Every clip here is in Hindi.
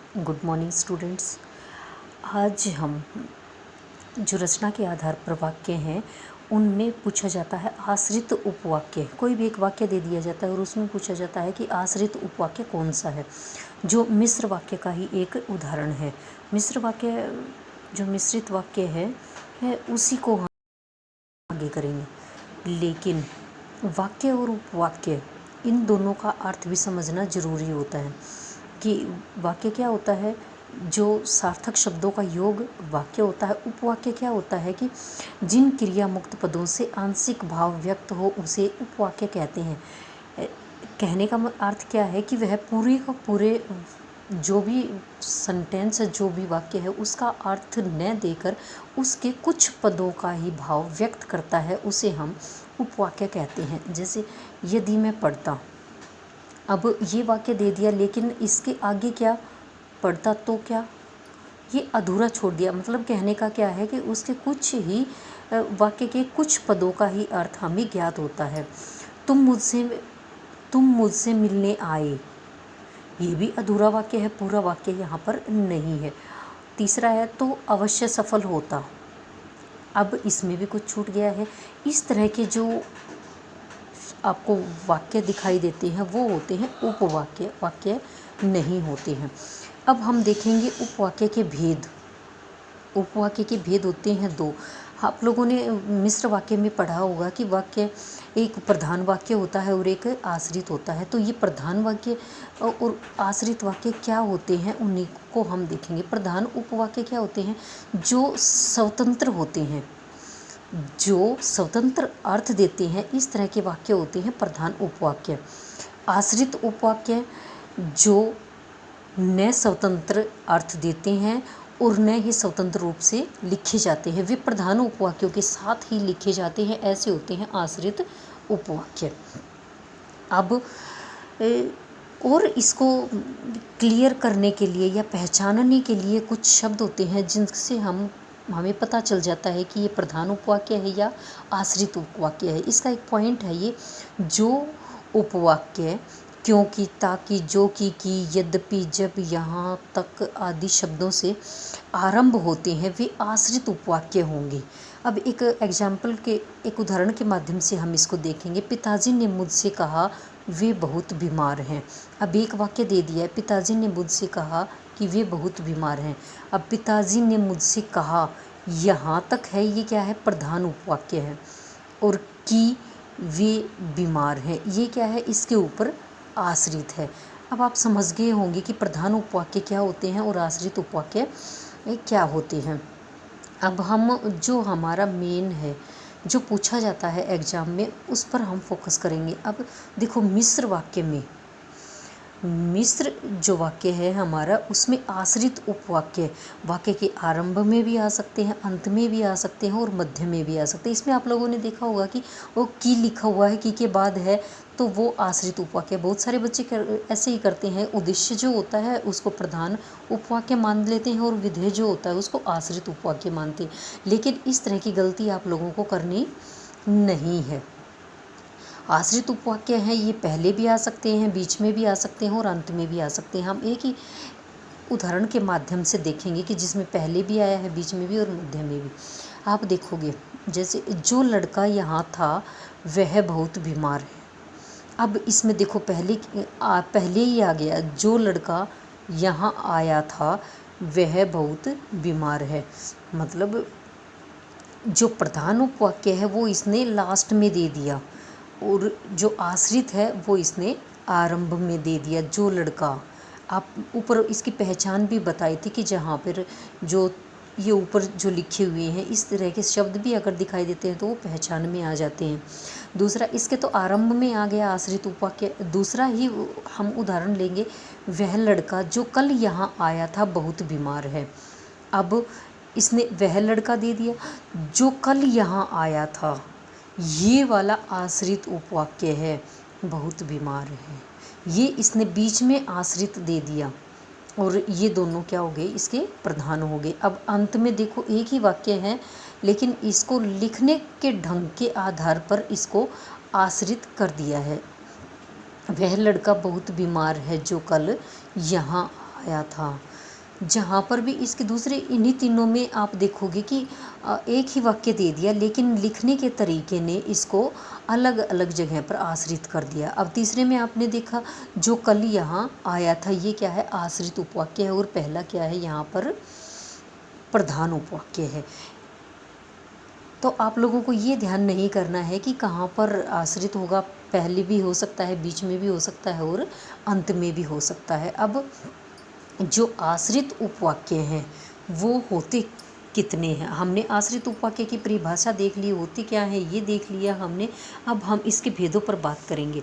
Good morning students. आज हम जो रचना के आधार पर वाक्य हैं उनमें पूछा जाता है आश्रित उपवाक्य। कोई भी एक वाक्य दे दिया जाता है और उसमें पूछा जाता है कि आश्रित उपवाक्य कौन सा है, जो मिश्र वाक्य का ही एक उदाहरण है। मिश्र वाक्य जो मिश्रित वाक्य है उसी को हम आगे करेंगे, लेकिन वाक्य और उपवाक्य इन दोनों का अर्थ भी समझना ज़रूरी होता है कि वाक्य क्या होता है, जो सार्थक शब्दों का योग वाक्य होता है। उपवाक्य क्या होता है कि जिन क्रिया मुक्त पदों से आंशिक भाव व्यक्त हो उसे उपवाक्य कहते हैं। कहने का अर्थ क्या है कि वह पूरे का पूरे जो भी सेंटेंस है, जो भी वाक्य है, उसका अर्थ न देकर उसके कुछ पदों का ही भाव व्यक्त करता है, उसे हम उपवाक्य कहते हैं। जैसे यदि मैं पढ़ता, अब ये वाक्य दे दिया लेकिन इसके आगे क्या पढ़ता तो क्या, ये अधूरा छोड़ दिया। मतलब कहने का क्या है कि उसके कुछ ही वाक्य के कुछ पदों का ही अर्थ हमें ज्ञात होता है। तुम मुझसे मिलने आए, ये भी अधूरा वाक्य है, पूरा वाक्य यहाँ पर नहीं है। तीसरा है तो अवश्य सफल होता, अब इसमें भी कुछ छूट गया है। इस तरह के जो आपको वाक्य दिखाई देते हैं वो होते हैं उपवाक्य, वाक्य नहीं होते हैं। अब हम देखेंगे उपवाक्य के भेद। उपवाक्य के भेद होते हैं दो। आप लोगों ने मिश्र वाक्य में पढ़ा होगा कि वाक्य एक प्रधान वाक्य होता है और एक आश्रित होता है। तो ये प्रधान वाक्य और आश्रित वाक्य क्या होते हैं उन्हीं को हम देखेंगे। प्रधान उपवाक्य क्या होते हैं, जो स्वतंत्र होते हैं, जो स्वतंत्र अर्थ देते हैं, इस तरह के वाक्य होते हैं प्रधान उपवाक्य। आश्रित उपवाक्य जो न स्वतंत्र अर्थ देते हैं और न ही स्वतंत्र रूप से लिखे जाते हैं, वे प्रधान उपवाक्यों के साथ ही लिखे जाते हैं, ऐसे होते हैं आश्रित उपवाक्य। अब और इसको क्लियर करने के लिए या पहचानने के लिए कुछ शब्द होते हैं जिनसे हमें पता चल जाता है कि ये प्रधान उपवाक्य है या आश्रित उपवाक्य है। इसका एक पॉइंट है ये, जो उपवाक्य क्योंकि, ताकि, जो कि, यद्यपि, जब, यहाँ तक आदि शब्दों से आरंभ होते हैं वे आश्रित उपवाक्य होंगे। अब एक एग्जाम्पल के एक उदाहरण के माध्यम से हम इसको देखेंगे। पिताजी ने मुझसे कहा वे बहुत बीमार हैं। अब एक वाक्य दे दिया है, पिताजी ने मुझसे कहा कि वे बहुत बीमार हैं। अब पिताजी ने मुझसे कहा, यहाँ तक है, ये क्या है, प्रधान उपवाक्य है। और कि वे बीमार हैं, ये क्या है, इसके ऊपर आश्रित है। अब आप समझ गए होंगे कि प्रधान उपवाक्य क्या होते हैं और आश्रित उपवाक्य क्या होते हैं। अब हम जो हमारा मेन है, जो पूछा जाता है एग्ज़ाम में, उस पर हम फोकस करेंगे। अब देखो, मिश्र वाक्य में, मिश्र जो वाक्य है हमारा, उसमें आश्रित उपवाक्य वाक्य के आरंभ में भी आ सकते हैं, अंत में भी आ सकते हैं और मध्य में भी आ सकते हैं। इसमें आप लोगों ने देखा होगा कि वो की लिखा हुआ है, की के बाद है, तो वो आश्रित उपवाक्य। बहुत सारे बच्चे ऐसे ही करते हैं, उद्देश्य जो होता है उसको प्रधान उपवाक्य मान लेते हैं और विधेय जो होता है उसको आश्रित उपवाक्य मानते हैं। लेकिन इस तरह की गलती आप लोगों को करनी नहीं है। आश्रित उपवाक्य हैं, ये पहले भी आ सकते हैं, बीच में भी आ सकते हैं और अंत में भी आ सकते हैं। हम एक ही उदाहरण के माध्यम से देखेंगे कि जिसमें पहले भी आया है, बीच में भी और मध्य में भी। आप देखोगे, जैसे जो लड़का यहाँ था वह बहुत बीमार है। अब इसमें देखो, पहले ही आ गया, जो लड़का यहाँ आया था वह बहुत बीमार है। मतलब जो प्रधान उपवाक्य है वो इसने लास्ट में दे दिया और जो आश्रित है वो इसने आरंभ में दे दिया। जो लड़का, आप ऊपर इसकी पहचान भी बताई थी कि जहाँ पर जो ये ऊपर जो लिखे हुए हैं इस तरह के शब्द भी अगर दिखाई देते हैं तो वो पहचान में आ जाते हैं। दूसरा, इसके तो आरंभ में आ गया आश्रित उपवाक्य। दूसरा ही हम उदाहरण लेंगे, वह लड़का जो कल यहाँ आया था बहुत बीमार है। अब इसने वह लड़का दे दिया, जो कल यहाँ आया था, ये वाला आश्रित उपवाक्य है, बहुत बीमार है, ये इसने बीच में आश्रित दे दिया और ये दोनों क्या हो गए, इसके प्रधान हो गए। अब अंत में देखो, एक ही वाक्य है लेकिन इसको लिखने के ढंग के आधार पर इसको आश्रित कर दिया है। वह लड़का बहुत बीमार है जो कल यहाँ आया था। जहाँ पर भी इसके दूसरे इन्हीं तीनों में आप देखोगे कि एक ही वाक्य दे दिया, लेकिन लिखने के तरीके ने इसको अलग अलग जगह पर आश्रित कर दिया। अब तीसरे में आपने देखा जो कल यहाँ आया था, ये क्या है, आश्रित उपवाक्य है, और पहला क्या है, यहाँ पर प्रधान उपवाक्य है। तो आप लोगों को ये ध्यान नहीं करना है कि कहाँ पर आश्रित होगा, पहले भी हो सकता है, बीच में भी हो सकता है, और अंत में भी हो सकता है। अब जो आश्रित उपवाक्य हैं वो होते कितने हैं, हमने आश्रित उपवाक्य की परिभाषा देख ली, होती क्या है ये देख लिया हमने। अब हम इसके भेदों पर बात करेंगे।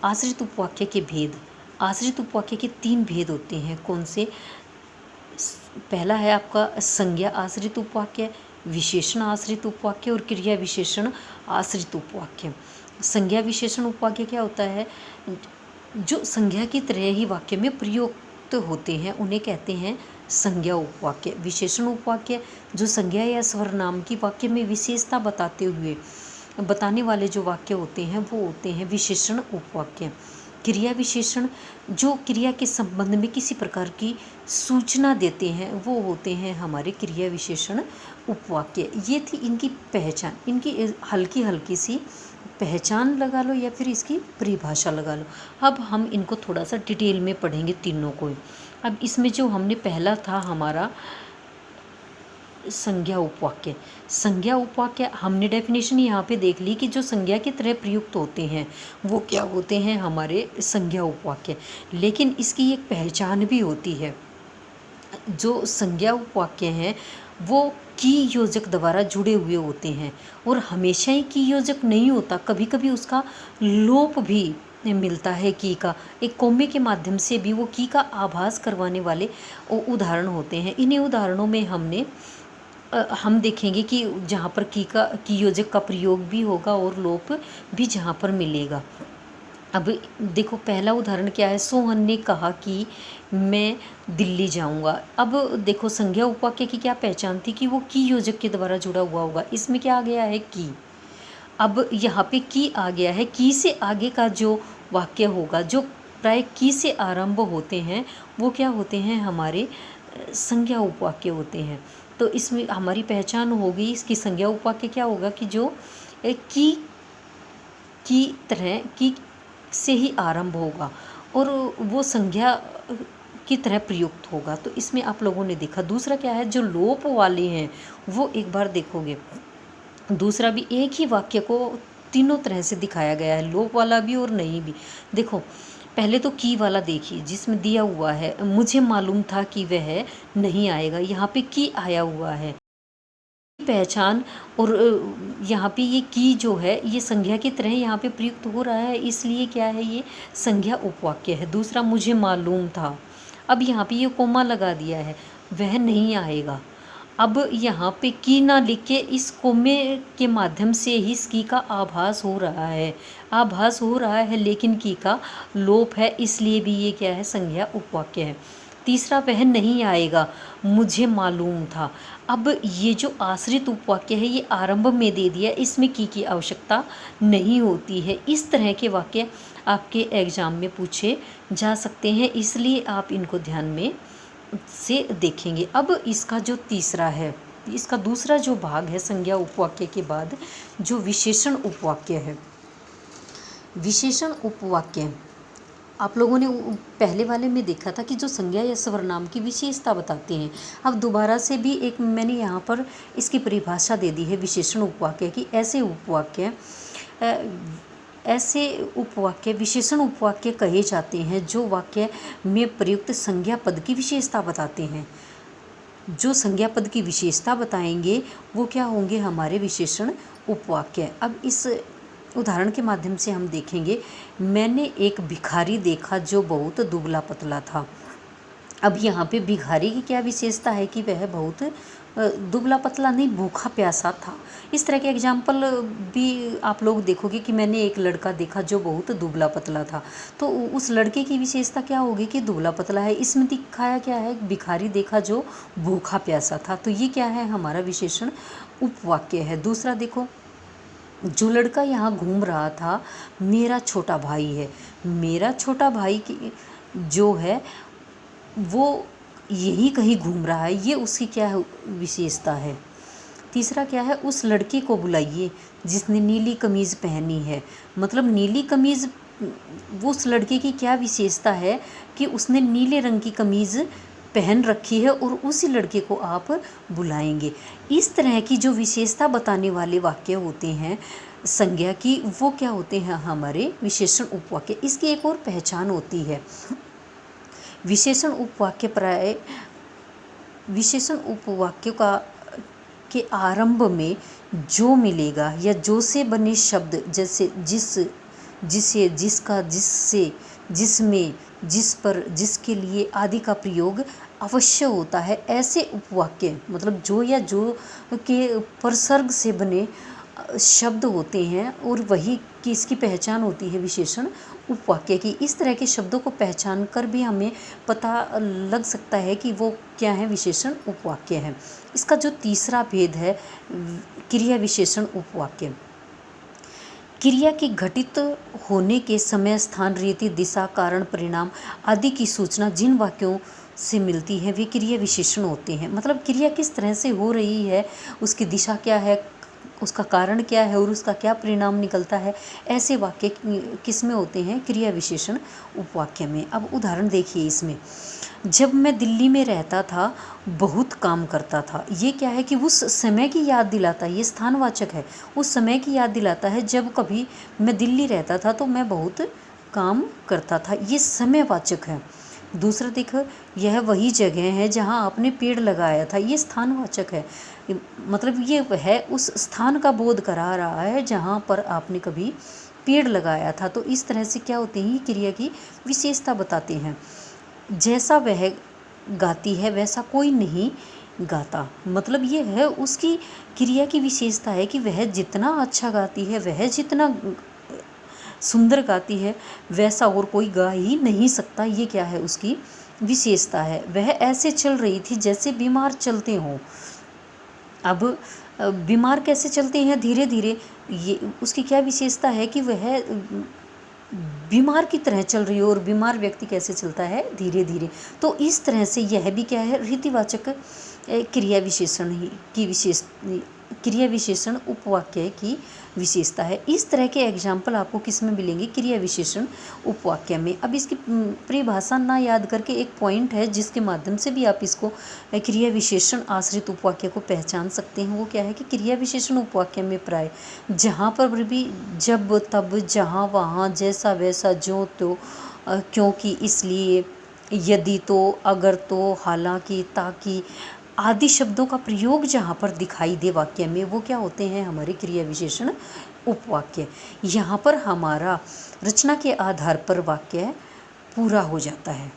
आश्रित उपवाक्य के भेद, आश्रित उपवाक्य के 3 भेद होते हैं। कौन से? पहला है आपका संज्ञा आश्रित उपवाक्य, विशेषण आश्रित उपवाक्य और क्रिया विशेषण आश्रित उपवाक्य। संज्ञा विशेषण उपवाक्य क्या होता है? जो संज्ञा की तरह ही वाक्य में प्रयुक्त होते हैं उन्हें कहते हैं संज्ञा उपवाक्य। विशेषण उपवाक्य जो संज्ञा या सर्वनाम की वाक्य में विशेषता बताने वाले जो वाक्य होते हैं वो होते हैं विशेषण उपवाक्य। क्रिया विशेषण जो क्रिया के संबंध में किसी प्रकार की सूचना देते हैं वो होते हैं हमारे क्रिया विशेषण उपवाक्य। ये थी इनकी पहचान, इनकी हल्की हल्की सी पहचान लगा लो या फिर इसकी परिभाषा लगा लो। अब हम इनको थोड़ा सा डिटेल में पढ़ेंगे तीनों को। अब इसमें जो हमने पहला था हमारा संज्ञा उपवाक्य। संज्ञा उपवाक्य हमने डेफिनेशन यहाँ पे देख ली कि जो संज्ञा की तरह प्रयुक्त होते हैं वो क्या होते हैं, हमारे संज्ञा उपवाक्य। लेकिन इसकी एक पहचान भी होती है। जो संज्ञा उपवाक्य हैं वो की योजक द्वारा जुड़े हुए होते हैं, और हमेशा ही की योजक नहीं होता, कभी कभी उसका लोप भी मिलता है की का। एक कोमे के माध्यम से भी वो की का आभास करवाने वाले उदाहरण होते हैं। इन्हीं उदाहरणों में हम देखेंगे कि जहाँ पर की योजक का प्रयोग भी होगा और लोप भी जहाँ पर मिलेगा। अब देखो पहला उदाहरण क्या है, सोहन ने कहा कि मैं दिल्ली जाऊंगा। अब देखो संज्ञा उपवाक्य की क्या पहचान थी कि वो की योजक के द्वारा जुड़ा हुआ होगा। इसमें क्या आ गया है, की। अब यहाँ पे की आ गया है, की से आगे का जो वाक्य होगा जो प्राय की से आरंभ होते हैं वो क्या होते हैं, हमारे संज्ञा उपवाक्य होते हैं। तो इसमें हमारी पहचान होगी, इसकी संज्ञा उपवाक्य क्या होगा कि जो की तरह की से ही आरंभ होगा और वो संज्ञा की तरह प्रयुक्त होगा। तो इसमें आप लोगों ने देखा। दूसरा क्या है, जो लोप वाले हैं वो एक बार देखोगे, दूसरा भी एक ही वाक्य को तीनों तरह से दिखाया गया है, लोप वाला भी और नहीं भी। देखो पहले तो की वाला देखिए जिसमें दिया हुआ है मुझे मालूम था कि वह नहीं आएगा, यहाँ पे की आया हुआ है पहचान। और यहाँ पे ये की जो है ये संज्ञा की तरह यहाँ पे प्रयुक्त हो रहा है, इसलिए क्या है ये संज्ञा उपवाक्य है। दूसरा मुझे मालूम था, अब यहाँ पे ये कोमा लगा दिया है, वह नहीं आएगा। अब यहाँ पे की ना लिख के इस कोमे के माध्यम से ही की का आभास हो रहा है, लेकिन की का लोप है, इसलिए भी ये क्या है, संज्ञा उपवाक्य है। तीसरा वह नहीं आएगा, मुझे मालूम था। अब ये जो आश्रित उपवाक्य है ये आरंभ में दे दिया, इसमें की आवश्यकता नहीं होती है। इस तरह के वाक्य आपके एग्जाम में पूछे जा सकते हैं, इसलिए आप इनको ध्यान में से देखेंगे। अब इसका जो तीसरा है, इसका दूसरा जो भाग है संज्ञा उपवाक्य के बाद जो विशेषण उपवाक्य है। विशेषण उपवाक्य आप लोगों ने पहले वाले में देखा था कि जो संज्ञा या सर्वनाम की विशेषता बताते हैं। अब दोबारा से भी एक मैंने यहाँ पर इसकी परिभाषा दे दी है विशेषण उपवाक्य की। ऐसे उपवाक्य विशेषण उपवाक्य कहे जाते हैं जो वाक्य में प्रयुक्त संज्ञा पद की विशेषता बताते हैं। जो संज्ञा पद की विशेषता बताएंगे वो क्या होंगे, हमारे विशेषण उपवाक्य। अब इस उदाहरण के माध्यम से हम देखेंगे, मैंने एक भिखारी देखा जो बहुत दुबला पतला था। अब यहाँ पे भिखारी की क्या विशेषता है कि वह बहुत दुबला पतला नहीं, भूखा प्यासा था। इस तरह के एग्जाम्पल भी आप लोग देखोगे कि मैंने एक लड़का देखा जो बहुत दुबला पतला था, तो उस लड़के की विशेषता क्या होगी कि दुबला पतला है। इसमें दिखाया क्या है, भिखारी देखा जो भूखा प्यासा था, तो ये क्या है, हमारा विशेषण उपवाक्य है। दूसरा देखो, जो लड़का यहाँ घूम रहा था मेरा छोटा भाई है। मेरा छोटा भाई की जो है वो यही कहीं घूम रहा है, ये उसकी क्या है विशेषता है। तीसरा क्या है, उस लड़के को बुलाइए जिसने नीली कमीज़ पहनी है। मतलब नीली कमीज़, वो उस लड़के की क्या विशेषता है कि उसने नीले रंग की कमीज़ पहन रखी है और उसी लड़के को आप बुलाएंगे। इस तरह की जो विशेषता बताने वाले वाक्य होते हैं संज्ञा की, वो क्या होते हैं हमारे विशेषण उपवाक्य। इसकी एक और पहचान होती है, विशेषण उपवाक्य प्राय विशेषण उपवाक्य का के आरंभ में जो मिलेगा या जो से बने शब्द, जैसे जिस, जिसे, जिसका, जिससे, जिसमें, जिस पर, जिसके लिए आदि का प्रयोग अवश्य होता है, ऐसे उपवाक्य मतलब जो या जो के परसर्ग से बने शब्द होते हैं और वही की इसकी पहचान होती है विशेषण उपवाक्य की। इस तरह के शब्दों को पहचान कर भी हमें पता लग सकता है कि वो क्या है, विशेषण उपवाक्य है। इसका जो तीसरा भेद है क्रिया विशेषण उपवाक्य। क्रिया की घटित होने के समय, स्थान, रीति, दिशा, कारण, परिणाम आदि की सूचना जिन वाक्यों से मिलती है वे क्रिया विशेषण होते हैं। मतलब क्रिया किस तरह से हो रही है, उसकी दिशा क्या है, उसका कारण क्या है और उसका क्या परिणाम निकलता है, ऐसे वाक्य किस में होते हैं, क्रिया विशेषण उपवाक्य में। अब उदाहरण देखिए इसमें, जब मैं दिल्ली में रहता था बहुत काम करता था, ये क्या है कि उस समय की याद दिलाता है, ये स्थानवाचक है, उस समय की याद दिलाता है जब कभी मैं दिल्ली रहता था तो मैं बहुत काम करता था, ये समयवाचक है। दूसरा देखो, यह वही जगह है जहाँ आपने पेड़ लगाया था, ये स्थानवाचक है। मतलब ये है उस स्थान का बोध करा रहा है जहाँ पर आपने कभी पेड़ लगाया था। तो इस तरह से क्या होते हैं, क्रिया की विशेषता बताते हैं। जैसा वह गाती है वैसा कोई नहीं गाता, मतलब ये है उसकी क्रिया की विशेषता है कि वह जितना अच्छा गाती है, वह जितना सुंदर गाती है, वैसा और कोई गा ही नहीं सकता। ये क्या है, उसकी विशेषता है। वह ऐसे चल रही थी जैसे बीमार चलते हों। अब बीमार कैसे चलते हैं, धीरे धीरे, ये उसकी क्या विशेषता है कि वह बीमार की तरह चल रही है और बीमार व्यक्ति कैसे चलता है, धीरे धीरे। तो इस तरह से यह भी क्या है, रीतिवाचक क्रिया विशेषण ही की क्रिया विशेषण उपवाक्य की विशेषता है। इस तरह के एग्जाम्पल आपको किस में मिलेंगे, क्रिया विशेषण उपवाक्य में। अब इसकी परिभाषा ना याद करके एक पॉइंट है जिसके माध्यम से भी आप इसको क्रिया विशेषण आश्रित उपवाक्य को पहचान सकते हैं। वो क्या है कि क्रिया विशेषण उपवाक्य में प्राय जहाँ पर भी, जब, तब, जहाँ, वहाँ, जैसा, वैसा, जो, तो, क्योंकि, इसलिए, यदि, तो, अगर, तो, हालांकि, ताकि आदि शब्दों का प्रयोग जहाँ पर दिखाई दे वाक्य में, वो क्या होते हैं, हमारे क्रिया विशेषण उपवाक्य। यहाँ पर हमारा रचना के आधार पर वाक्य पूरा हो जाता है।